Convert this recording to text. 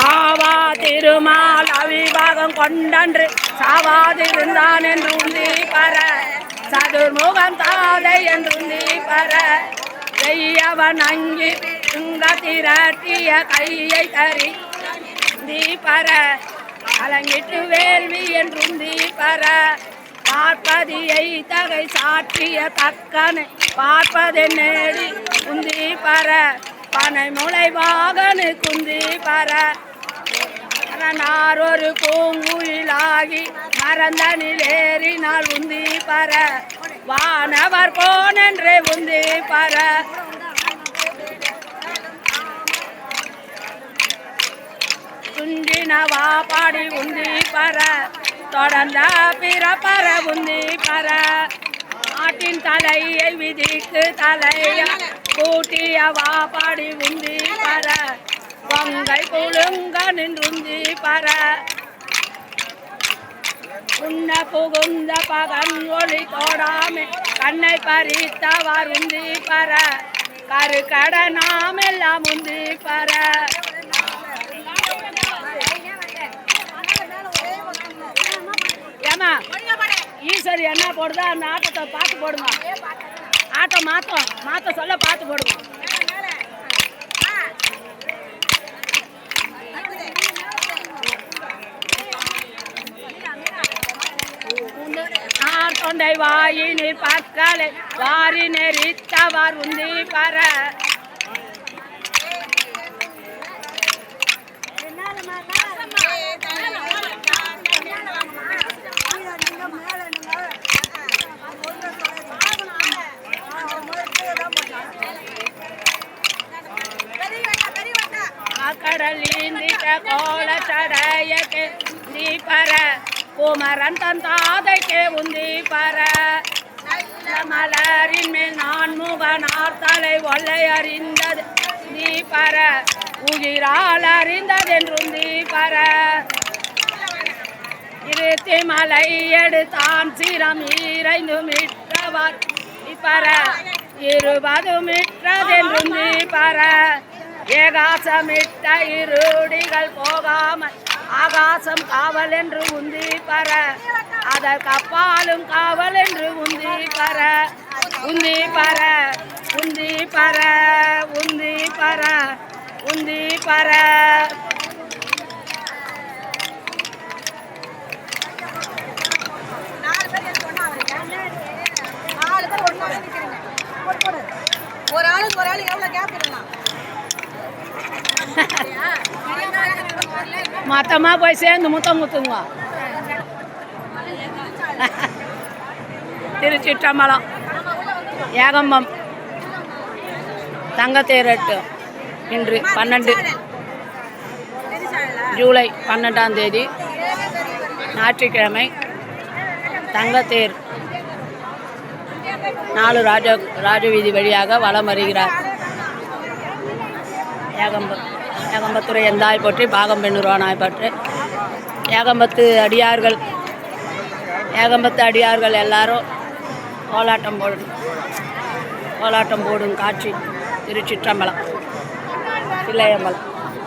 ஆவா திருமால் அவிபாகம் கொண்டன்று சாவாதிருந்தான் என்று உந்தி பர சதுர்முகம் தாதை என்று உந்தி பர செய்யவன் அங்கி துங்க திரட்டிய கையை தறி தீபர அலங்கிட்டு வேள்வி என்றும் தீபர பார்ப்பதியை தகை சாற்றிய தக்கனை பார்ப்பதை நேடி குந்தி பர பனை முளை வாகனு குந்தி பர நாரொரு பூங்குயிலாகி மறந்தனில் ஏறினால் உந்தி பர வானவர் போனென்றே உந்தி பர துஞ்சினவா பாடி உந்தி பர தொடர்ந்த பிறப்பர உந்தி பர ஆட்டின் தலையை விதிக்கு தலைய கூட்டியவா பாடி உந்தி பர வங்கை குழுங்க நின்றுந்தி பர உன்ன புகுந்த பகன் ஒளி தோடாமே கண்ணை பறித்தவர் உந்தி பர கருக்கட நாம் எல்லாம் உந்தி பர ஏமா ஈஸ்வரி என்ன போடுதா அந்த ஆட்டத்தை பார்த்து போடுங்க ஆட்டம் மாத்த சொல்ல பார்த்து போடுங்க தொண்டை வாயினில் பற்களை வாரி நெறித்தவர் உந்தி பர கடல் நீந்திட்ட கோல சடையக்கு தீபர குமரன் தன் தாதைக்கே உந்தி பர மலரின் மேல் நான் முகனார் தலை ஒல்லை அறிந்தது தீபர உயிரால் அறிந்ததென்றும் தீபர இருத்தி மலை எடுத்தான் சிரம் ஈரைந்து மிற்றவர் தீபர 20 மிற்றதென்றும் தீபர ஏகாசமிட்ட இருடிகள் போகாமல் ஆகாசம் காவல் என்று உந்தி பர அதற்கு அப்பாலும் காவல் என்று உந்தி பர உந்தி பர உந்தி பர உந்தி பர உந்தி பர ஒரு ஆளுக்கு எவ்வளவு கேப் இருக்கலாம் மொத்தமா போய் சேர்ந்து முத்தம் குத்துங்க திருச்சிற்றம்பலம் ஏகம்பம் தங்கத்தேரட்டு இன்று 12 ஜூலை 12ஆம் தேதி ஞாயிற்றுக்கிழமை தங்கத்தேர் 4 ராஜவீதி வழியாக வலம் வருகிறார். ஏகம்பத்துறை எந்தாய் பற்றி பாகம் பெண்ணுருவானாய் பற்றி ஏகம்பத்து அடியார்கள் எல்லாரும் கோலாட்டம் போடும் காட்சி திருச்சிற்றம்பலம் தில்லையம்பலம்.